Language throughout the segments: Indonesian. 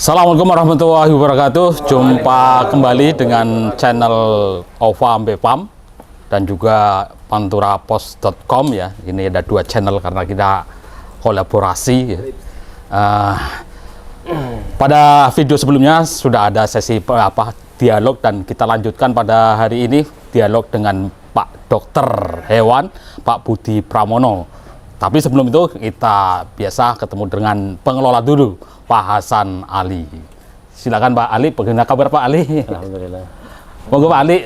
Assalamualaikum warahmatullahi wabarakatuh. Jumpa kembali dengan channel Ova Mbepam dan juga panturapos.com ya. Ini ada dua channel karena kita kolaborasi ya. Pada video sebelumnya sudah ada sesi dialog dan kita lanjutkan pada hari ini dialog dengan Pak Dokter Hewan, Pak Budi Pramono. Tapi sebelum itu kita biasa ketemu dengan pengelola dulu, Pak Hasan Ali. Silakan Pak Ali, bagaimana kabar Pak Ali? Alhamdulillah. Monggo Pak Ali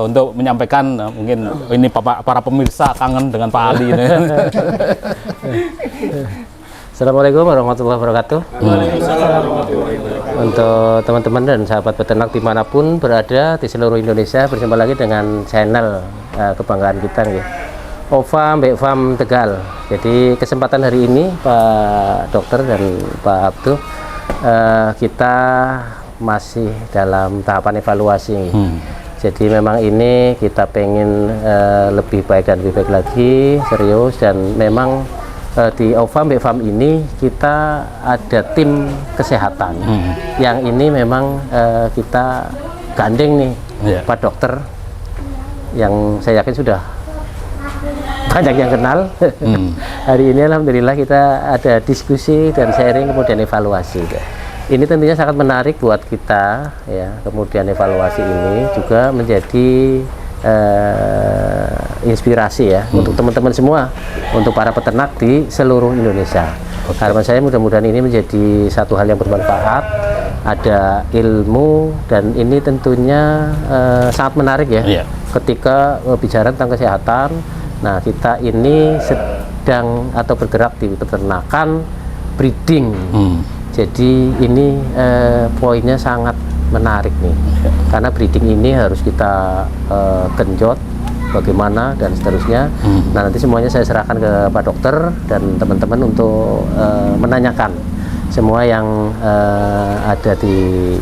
untuk menyampaikan mungkin ini para pemirsa kangen dengan Pak Ali. Assalamualaikum warahmatullahi wabarakatuh. Untuk teman-teman dan sahabat peternak dimanapun berada di seluruh Indonesia, berjumpa lagi dengan channel kebanggaan kita nih, Ova Mbepam Tegal. Jadi kesempatan hari ini Pak Dokter dan Pak Abdu, kita masih dalam tahapan evaluasi. Jadi memang ini kita pengen lebih baik dan lebih baik lagi, serius, dan memang di Ova Mbepam ini kita ada tim kesehatan yang ini memang kita gandeng nih, Pak Dokter, yang saya yakin sudah banyak yang kenal. Hari ini alhamdulillah kita ada diskusi dan sharing kemudian evaluasi. Ini tentunya sangat menarik buat kita ya. Kemudian evaluasi ini juga menjadi inspirasi ya untuk teman-teman semua, untuk para peternak di seluruh Indonesia. Harapan saya mudah-mudahan ini menjadi satu hal yang bermanfaat, ada ilmu, dan ini tentunya sangat menarik ya. Ketika bicara tentang kesehatan, nah kita ini sedang atau bergerak di peternakan breeding. Jadi ini poinnya sangat menarik nih, karena breeding ini harus kita genjot bagaimana dan seterusnya. Nah, nanti semuanya saya serahkan ke Pak Dokter dan teman-teman untuk menanyakan semua yang ada di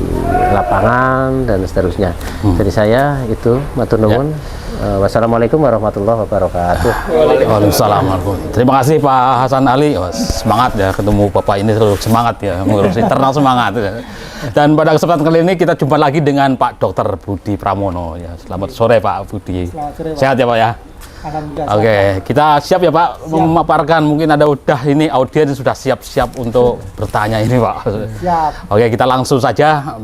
lapangan dan seterusnya. Jadi saya itu matur nuwun. Wassalamualaikum warahmatullahi wabarakatuh. Waalaikumsalam. Terima kasih Pak Hasan Ali. Semangat ya, ketemu Bapak ini terus semangat ya, ngurus internal semangat ya. Dan pada kesempatan kali ini kita jumpa lagi dengan Pak Dokter Budi Pramono ya. Selamat sore Pak Budi. Sore, Pak. Sehat ya Pak ya? Alhamdulillah. Oke, kita siap ya Pak memaparkan, mungkin ada udah ini audiens sudah siap-siap untuk bertanya ini Pak. Siap. Oke, kita langsung saja.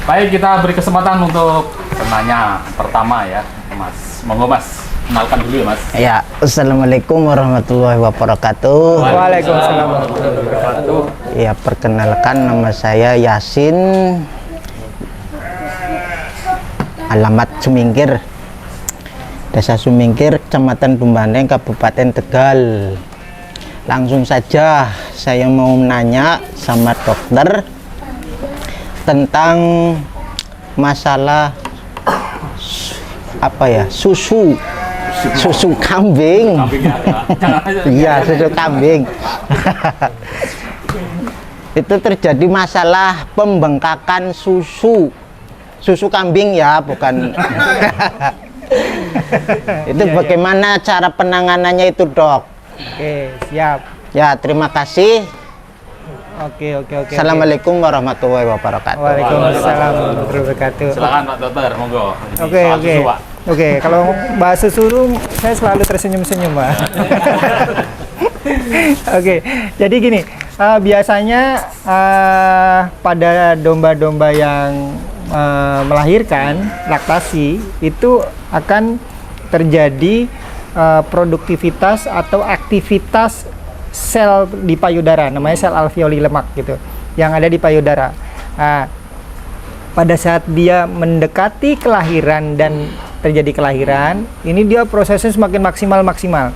Baik, kita beri kesempatan untuk penanya pertama ya, Mas. Monggo Mas, kenalkan dulu ya Mas. Ya, Assalamualaikum warahmatullahi wabarakatuh. Waalaikumsalam warahmatullahi wabarakatuh. Ya, perkenalkan nama saya Yasin, alamat Sumingkir, Desa Sumingkir, Kecamatan Dumbaneng, Kabupaten Tegal. Langsung saja saya mau menanya sama dokter tentang masalah apa ya, susu kambing. Iya, susu kambing. Itu terjadi masalah pembengkakan susu kambing ya, bukan. Itu bagaimana cara penanganannya itu, Dok? Oke, siap. Ya, terima kasih. Oke. Assalamualaikum warahmatullahi wabarakatuh. Waalaikumsalam warahmatullahi wabarakatuh. Silakan Pak Dokter, monggo. Oke, kalau bahas susu saya selalu tersenyum-senyum, Pak. Oke, jadi gini, biasanya pada domba-domba yang melahirkan laktasi itu akan terjadi produktivitas atau aktivitas sel di payudara, namanya sel alveoli lemak gitu, yang ada di payudara. Nah, pada saat dia mendekati kelahiran dan terjadi kelahiran, ini dia prosesnya semakin maksimal,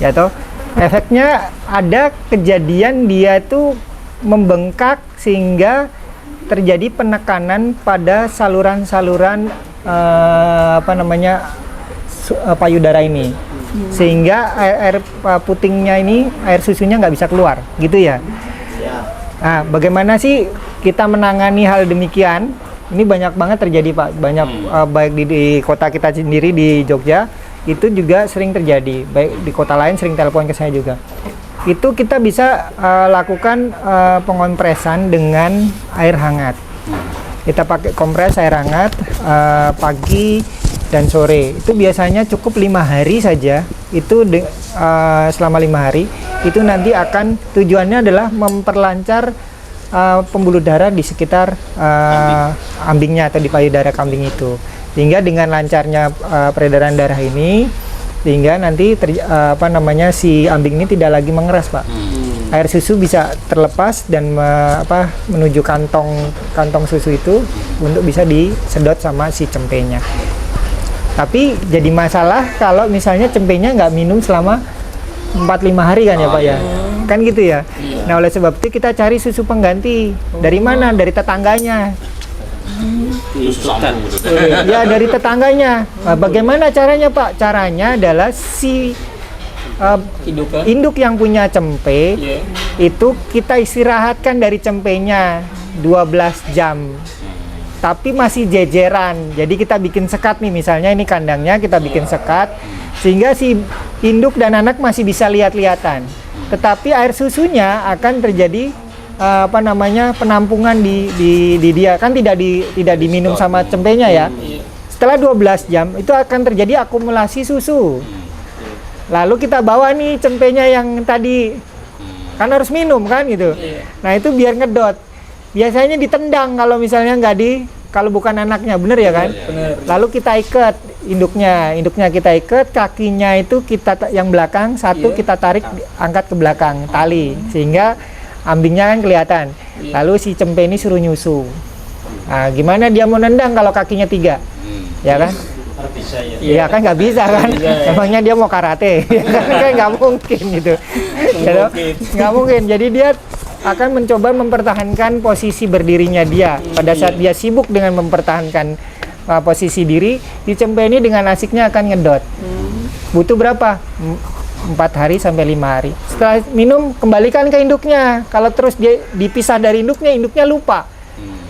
ya toh. Efeknya ada kejadian dia itu membengkak sehingga terjadi penekanan pada saluran-saluran payudara ini, sehingga air putingnya ini, air susunya nggak bisa keluar, gitu ya. Nah, bagaimana sih kita menangani hal demikian? Ini banyak banget terjadi Pak, banyak baik di kota kita sendiri di Jogja, itu juga sering terjadi, baik di kota lain sering telepon ke saya juga. itu kita bisa lakukan pengompresan dengan air hangat. Kita pakai kompres air hangat pagi dan sore. Itu biasanya cukup 5 hari saja. Itu selama 5 hari itu nanti akan tujuannya adalah memperlancar pembuluh darah di sekitar ambingnya atau di payudara kambing itu. Sehingga dengan lancarnya peredaran darah ini, sehingga nanti si ambing ini tidak lagi mengeras, Pak. Air susu bisa terlepas dan menuju kantong susu itu untuk bisa disedot sama si cempenya. Tapi jadi masalah kalau misalnya cempenya nggak minum selama 4-5 hari kan ya Pak ya? Kan gitu ya? Nah oleh sebab itu kita cari susu pengganti. Dari mana? Dari tetangganya. Ya dari tetangganya. Nah, bagaimana caranya Pak? Caranya adalah si induk yang punya cempe itu kita istirahatkan dari cempenya 12 jam. Tapi masih jejeran. Jadi kita bikin sekat nih, misalnya ini kandangnya kita bikin sekat sehingga si induk dan anak masih bisa lihat-lihatan. Tetapi air susunya akan terjadi penampungan di dia, kan tidak diminum sama cempenya ya. Setelah 12 jam itu akan terjadi akumulasi susu. Lalu kita bawa nih cempenya yang tadi kan harus minum kan gitu. Nah itu biar ngedot. Biasanya ditendang kalau misalnya kalau bukan anaknya, bener ya kan? Bener. Lalu kita ikat induknya kita ikat, kakinya itu kita yang belakang satu kita tarik angkat ke belakang tali sehingga ambingnya kan kelihatan. Lalu si cempe ini suruh nyusu. Nah, gimana dia mau nendang kalau kakinya 3? Ya kan? Iya kan nggak bisa kan? Emangnya dia mau karate? Kan nggak mungkin gitu. Nggak mungkin. Jadi dia akan mencoba mempertahankan posisi berdirinya dia. Pada saat dia sibuk dengan mempertahankan posisi diri, di cempe ini dengan asiknya akan ngedot. Butuh berapa? 4 hari sampai 5 hari. Setelah minum, kembalikan ke induknya. Kalau terus dia dipisah dari induknya lupa.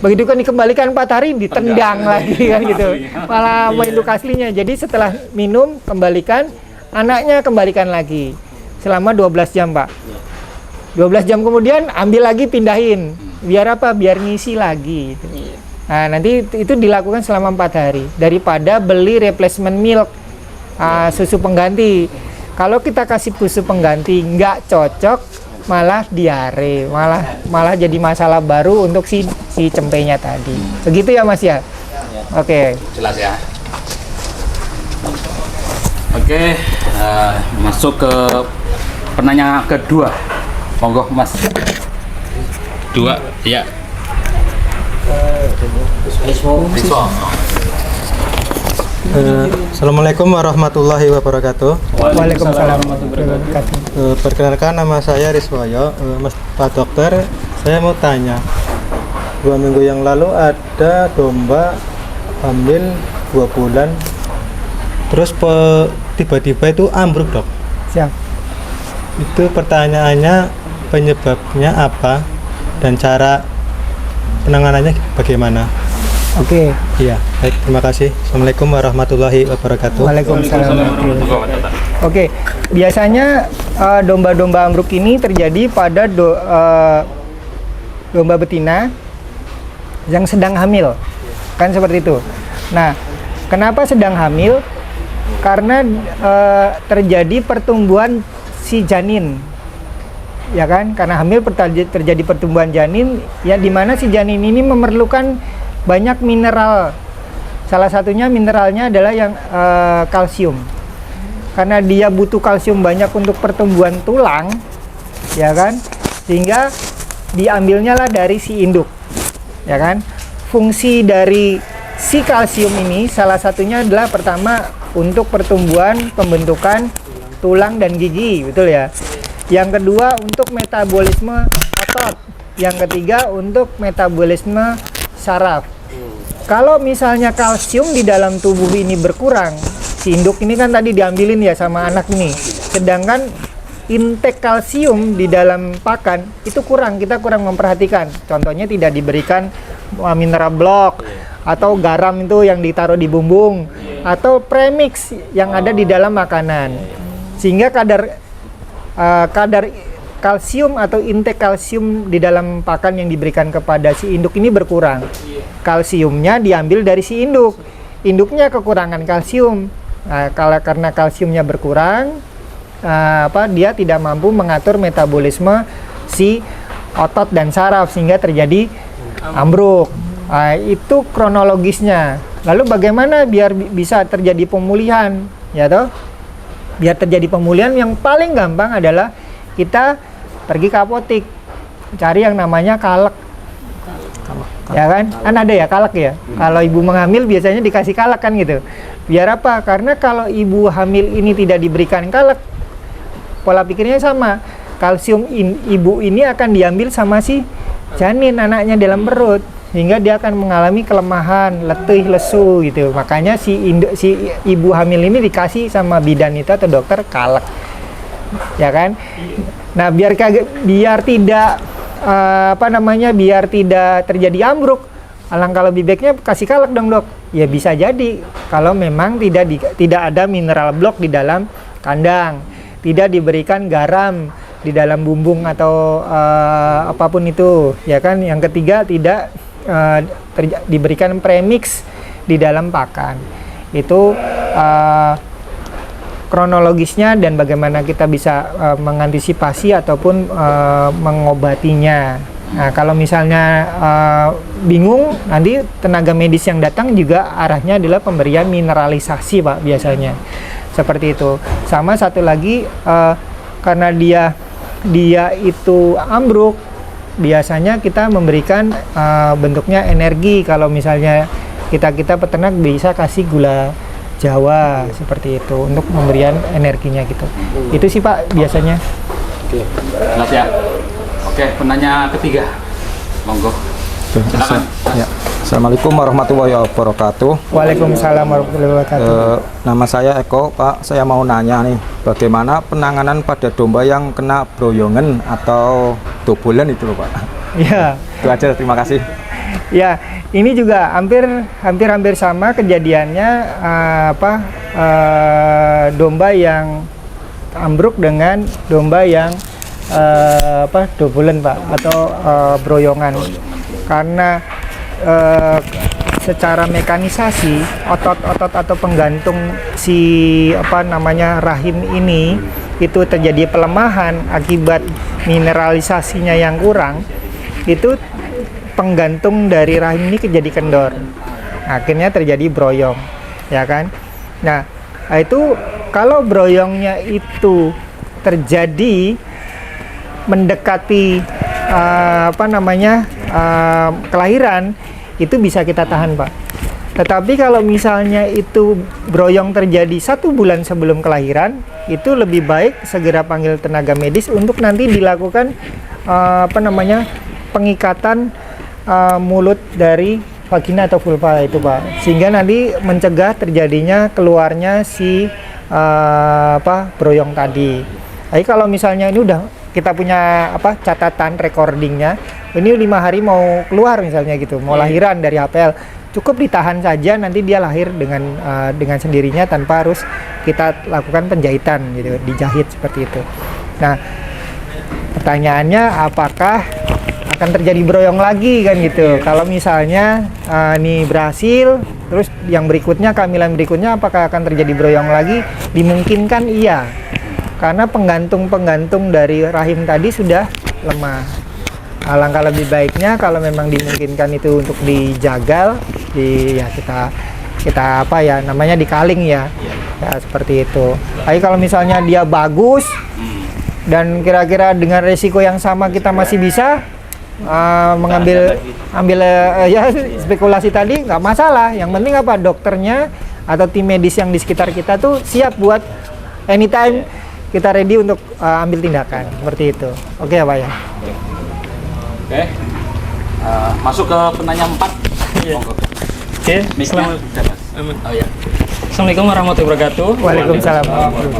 Begitu kan dikembalikan 4 hari, ditendang lagi kan gitu. Malah sama induk aslinya. Jadi setelah minum, kembalikan, anaknya kembalikan lagi. Selama 12 jam, Pak. 12 jam kemudian ambil lagi, pindahin. Biar apa? Biar ngisi lagi gitu. Nah, nanti itu dilakukan selama 4 hari. Daripada beli replacement milk, susu pengganti. Kalau kita kasih susu pengganti nggak cocok, malah diare, malah jadi masalah baru untuk si cempenya tadi. Begitu ya Mas ya? Oke. Jelas ya. Oke, masuk ke penanya kedua. Monggo Mas. 2 ya. Assalamualaikum warahmatullahi wabarakatuh. Waalaikumsalam warahmatullahi wabarakatuh. Perkenalkan, nama saya Riswoyo. Mas Pak Dokter, saya mau tanya. 2 minggu yang lalu ada domba hamil 2 bulan, terus tiba-tiba itu ambruk, Dok. Siap. Itu pertanyaannya, penyebabnya apa dan cara penanganannya bagaimana? Oke. Iya, baik, terima kasih. Assalamualaikum warahmatullahi wabarakatuh. Waalaikumsalam warahmatullahi wabarakatuh. Oke, biasanya domba-domba ambruk ini terjadi pada domba betina yang sedang hamil, kan seperti itu. Nah, kenapa sedang hamil? Karena terjadi pertumbuhan si janin, ya kan? Karena hamil terjadi pertumbuhan janin, ya di mana si janin ini memerlukan banyak mineral. Salah satunya mineralnya adalah yang kalsium. Karena dia butuh kalsium banyak untuk pertumbuhan tulang, ya kan? Sehingga diambilnya lah dari si induk, ya kan? Fungsi dari si kalsium ini salah satunya adalah pertama untuk pertumbuhan pembentukan tulang dan gigi, betul ya? Yang kedua untuk metabolisme otot. Yang ketiga untuk metabolisme saraf. Kalau misalnya kalsium di dalam tubuh ini berkurang, si induk ini kan tadi diambilin ya sama anak ini. Sedangkan intake kalsium di dalam pakan itu kurang, kita kurang memperhatikan. Contohnya tidak diberikan mineral block atau garam itu yang ditaruh di bumbung atau premix yang ada di dalam makanan. Sehingga kadar kalsium atau intake kalsium di dalam pakan yang diberikan kepada si induk ini berkurang. Kalsiumnya diambil dari si induk. Induknya kekurangan kalsium. Nah, karena kalsiumnya berkurang, dia tidak mampu mengatur metabolisme si otot dan saraf sehingga terjadi ambruk. Itu kronologisnya. Lalu bagaimana biar bisa terjadi pemulihan, ya toh? Biar terjadi pemulihan yang paling gampang adalah kita pergi ke apotik, cari yang namanya kalek. Ya kan? Kan ada ya kalek ya. Kalau ibu mengambil biasanya dikasih kalek kan gitu. Biar apa? Karena kalau ibu hamil ini tidak diberikan kalek, pola pikirnya sama. Kalsium ibu ini akan diambil sama si janin anaknya dalam perut, sehingga dia akan mengalami kelemahan, letih, lesu gitu. Makanya si ibu hamil ini dikasih sama bidan itu atau dokter kalek. Ya kan? Nah, biar tidak biar tidak terjadi ambruk, alangkah lebih baiknya kasih kalek dong, Dok. Ya bisa jadi kalau memang tidak ada mineral blok di dalam kandang, tidak diberikan garam di dalam bumbung atau apapun itu, ya kan. Yang ketiga, tidak diberikan premix di dalam pakan. Itu kronologisnya dan bagaimana kita bisa mengantisipasi ataupun mengobatinya. Nah, kalau misalnya bingung, nanti tenaga medis yang datang juga arahnya adalah pemberian mineralisasi, Pak, biasanya. Seperti itu. Sama satu lagi, karena dia itu ambruk, biasanya kita memberikan bentuknya energi. Kalau misalnya kita peternak bisa kasih gula Jawa seperti itu untuk pemberian energinya gitu. Itu sih Pak biasanya. Oke, jelas ya. Oke, penanya ketiga, monggo. Silakan. Ya. Assalamualaikum warahmatullahi wabarakatuh. Waalaikumsalam warahmatullahi wabarakatuh. Nama saya Eko, Pak. Saya mau nanya nih, bagaimana penanganan pada domba yang kena broyongan atau dobolan itu loh, Pak? Ya. Itu aja, terima kasih. Ya, ini juga hampir sama kejadiannya, domba yang ambruk dengan domba yang dobolan, Pak, atau broyongan. Karena secara mekanisasi otot-otot atau penggantung si rahim ini itu terjadi pelemahan akibat mineralisasinya yang kurang, itu penggantung dari rahim ini jadi kendor, akhirnya terjadi broyong, ya kan. Nah, itu kalau broyongnya itu terjadi mendekati kelahiran, itu bisa kita tahan, Pak. Tetapi kalau misalnya itu broyong terjadi 1 bulan sebelum kelahiran, itu lebih baik segera panggil tenaga medis untuk nanti dilakukan pengikatan mulut dari vagina atau vulva itu, Pak, sehingga nanti mencegah terjadinya keluarnya si broyong tadi. Jadi kalau misalnya ini udah kita punya catatan recordingnya, ini 5 hari mau keluar misalnya gitu, mau lahiran dari HPL, cukup ditahan saja, nanti dia lahir dengan sendirinya tanpa harus kita lakukan penjahitan gitu, dijahit seperti itu. Nah, pertanyaannya apakah akan terjadi broyong lagi kan gitu. Kalau misalnya ini berhasil, terus yang berikutnya, kehamilan berikutnya apakah akan terjadi broyong lagi? Dimungkinkan iya. Karena penggantung dari rahim tadi sudah lemah. Alangkah lebih baiknya kalau memang dimungkinkan itu untuk dijagal, kita namanya dikaling ya. Ya seperti itu. Tapi kalau misalnya dia bagus dan kira-kira dengan resiko yang sama kita masih bisa mengambil spekulasi tadi, nggak masalah. Yang penting apa, dokternya atau tim medis yang di sekitar kita tuh siap buat anytime kita ready untuk ambil tindakan seperti itu. Oke ya Pak ya. Oke. Masuk ke penanya 4. Iya. Monggo. Oke. Oh ya. Assalamualaikum warahmatullahi wabarakatuh. Waalaikumsalam.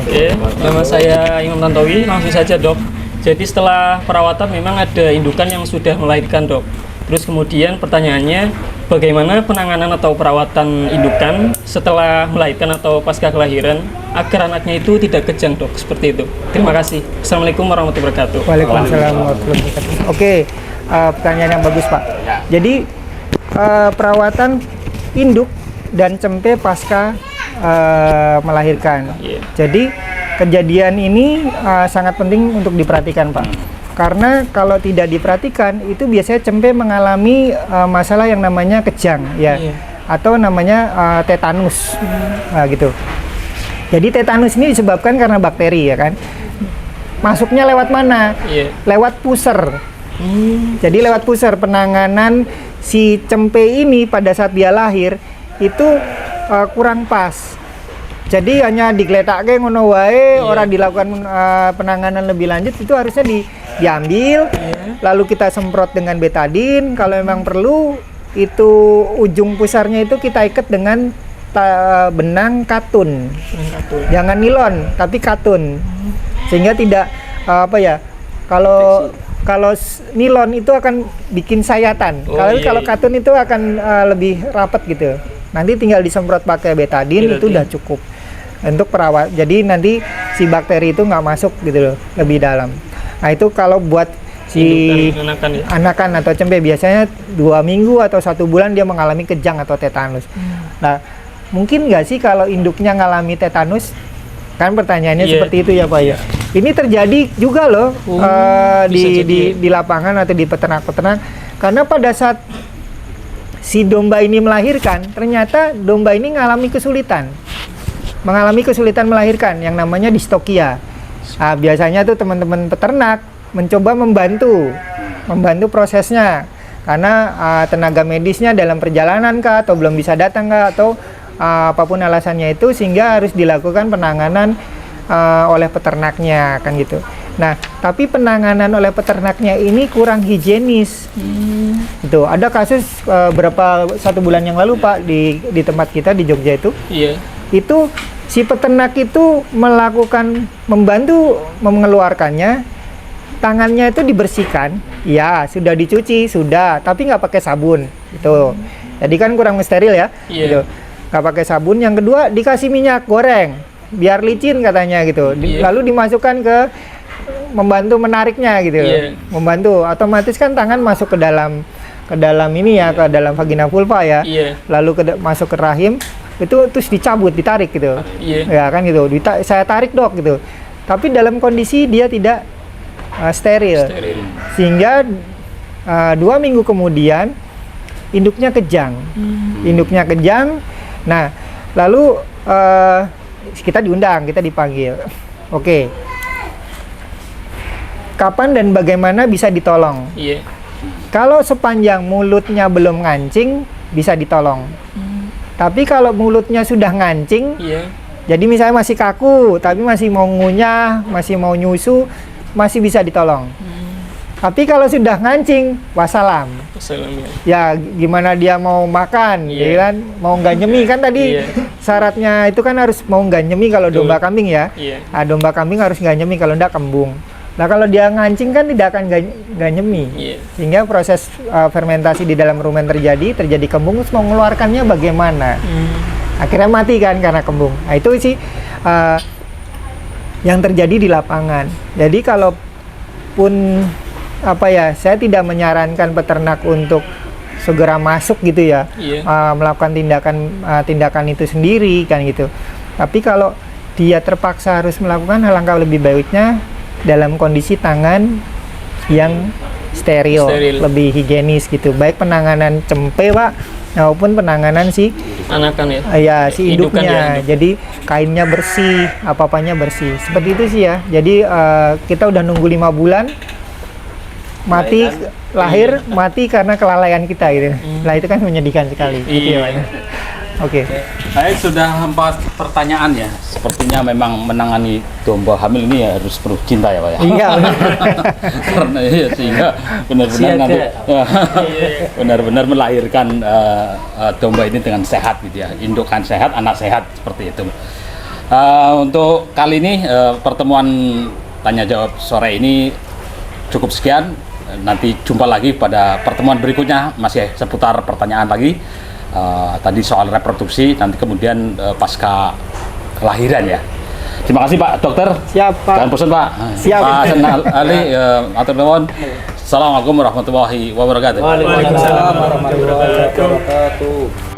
Oke. Nama saya Imam Tantowi. Langsung saja, Dok. Jadi setelah perawatan memang ada indukan yang sudah melahirkan, Dok. Terus kemudian pertanyaannya, bagaimana penanganan atau perawatan indukan setelah melahirkan atau pasca kelahiran agar anaknya itu tidak kejang, Dok? Seperti itu. Terima kasih. Assalamualaikum warahmatullahi wabarakatuh. Waalaikumsalam warahmatullahi wabarakatuh. Oke, pertanyaan yang bagus, Pak. Jadi perawatan induk dan cempe pasca melahirkan. Iya. Jadi kejadian ini sangat penting untuk diperhatikan, Pak. Karena kalau tidak diperhatikan itu biasanya cempe mengalami masalah yang namanya kejang, ya, atau namanya tetanus, gitu. Jadi tetanus ini disebabkan karena bakteri, ya kan. Masuknya lewat mana? Iya. Lewat puser. Jadi lewat puser penanganan si cempe ini pada saat dia lahir itu kurang pas. Jadi hanya digletakke ngono wae, orang dilakukan penanganan lebih lanjut itu harusnya diambil, lalu kita semprot dengan betadin. Kalau memang perlu, itu ujung pusarnya itu kita ikat dengan benang katun. Jangan nilon, tapi katun. Sehingga tidak kalau nilon itu akan bikin sayatan. Kalau katun itu akan lebih rapat gitu. Nanti tinggal disemprot pakai betadin, itu udah cukup untuk perawat. Jadi nanti si bakteri itu nggak masuk gitu loh, lebih dalam. Nah itu kalau buat si anakan atau cempe biasanya 2 minggu atau 1 bulan dia mengalami kejang atau tetanus. Nah mungkin nggak sih kalau induknya ngalami tetanus? Kan pertanyaannya seperti itu ya Pak ya. Ini terjadi juga loh di lapangan atau di peternak-peternak, karena pada saat si domba ini melahirkan, ternyata domba ini mengalami kesulitan melahirkan yang namanya distokia. Nah, biasanya tuh teman-teman peternak mencoba membantu prosesnya, karena tenaga medisnya dalam perjalanan kah, atau belum bisa datang kah, atau apapun alasannya itu, sehingga harus dilakukan penanganan oleh peternaknya kan gitu. Nah, tapi penanganan oleh peternaknya ini kurang higienis. Itu ada kasus 1 bulan yang lalu Pak di tempat kita di Jogja itu. Iya. Itu si peternak itu membantu mengeluarkannya, tangannya itu dibersihkan, ya sudah dicuci sudah, tapi nggak pakai sabun itu. Jadi kan kurang steril ya. Gitu. Nggak pakai sabun. Yang kedua dikasih minyak goreng biar licin katanya gitu. Lalu dimasukkan membantu menariknya gitu. Membantu, otomatis kan tangan masuk ke dalam ini ya, ke dalam vagina vulva ya. Lalu masuk ke rahim, itu terus ditarik gitu. Ya kan gitu. Saya tarik Dok gitu. Tapi dalam kondisi dia tidak steril. Sehingga 2 minggu kemudian induknya kejang. Nah, lalu kita diundang, kita dipanggil. Oke. Kapan dan bagaimana bisa ditolong? Kalau sepanjang mulutnya belum ngancing, bisa ditolong. Tapi kalau mulutnya sudah ngancing, jadi misalnya masih kaku, tapi masih mau ngunyah, masih mau nyusu, masih bisa ditolong. Tapi kalau sudah ngancing, wassalam. Ya gimana dia mau makan, ya kan? Mau nggak nyemi kan tadi syaratnya itu kan harus mau nggak nyemi kalau domba kambing ya. Nah, domba kambing harus nggak nyemi, kalau nggak kembung. Nah kalau dia ngancing kan tidak akan nggak nyemi, sehingga proses fermentasi di dalam rumen terjadi kembung, terus mau mengeluarkannya bagaimana? Akhirnya mati kan karena kembung. Nah itu sih yang terjadi di lapangan. Jadi kalaupun saya tidak menyarankan peternak untuk segera masuk gitu ya, melakukan tindakan itu sendiri kan gitu. Tapi kalau dia terpaksa harus melakukan, alangkah lebih baiknya dalam kondisi tangan yang steril, lebih higienis gitu. Baik penanganan cempe Pak, maupun penanganan si anakan ya. Ya, si induknya. Jadi kainnya bersih, apa-apanya bersih. Seperti itu sih ya. Jadi kita udah nunggu 5 bulan lahir mati karena kelalaian kita gitu. Nah itu kan menyedihkan sekali. Gitu ya, Oke. Baik, sudah 4 pertanyaan ya. Sepertinya memang menangani domba hamil ini ya harus penuh cinta ya Pak ya. Iya. Karena sehingga benar-benar nanti benar-benar melahirkan domba ini dengan sehat gitu ya. Indukan sehat, anak sehat seperti itu. Untuk kali ini pertemuan tanya jawab sore ini cukup sekian. nanti jumpa lagi pada pertemuan berikutnya, masih seputar pertanyaan lagi. Tadi soal reproduksi, nanti kemudian pasca kelahiran ya. Terima kasih Pak Dokter. Siap, Pak. Jangan bosan Pak. Siap. Pak Hasan Ali, atur nuwun. Assalamualaikum warahmatullahi wabarakatuh. Waalaikumsalam warahmatullahi wabarakatuh.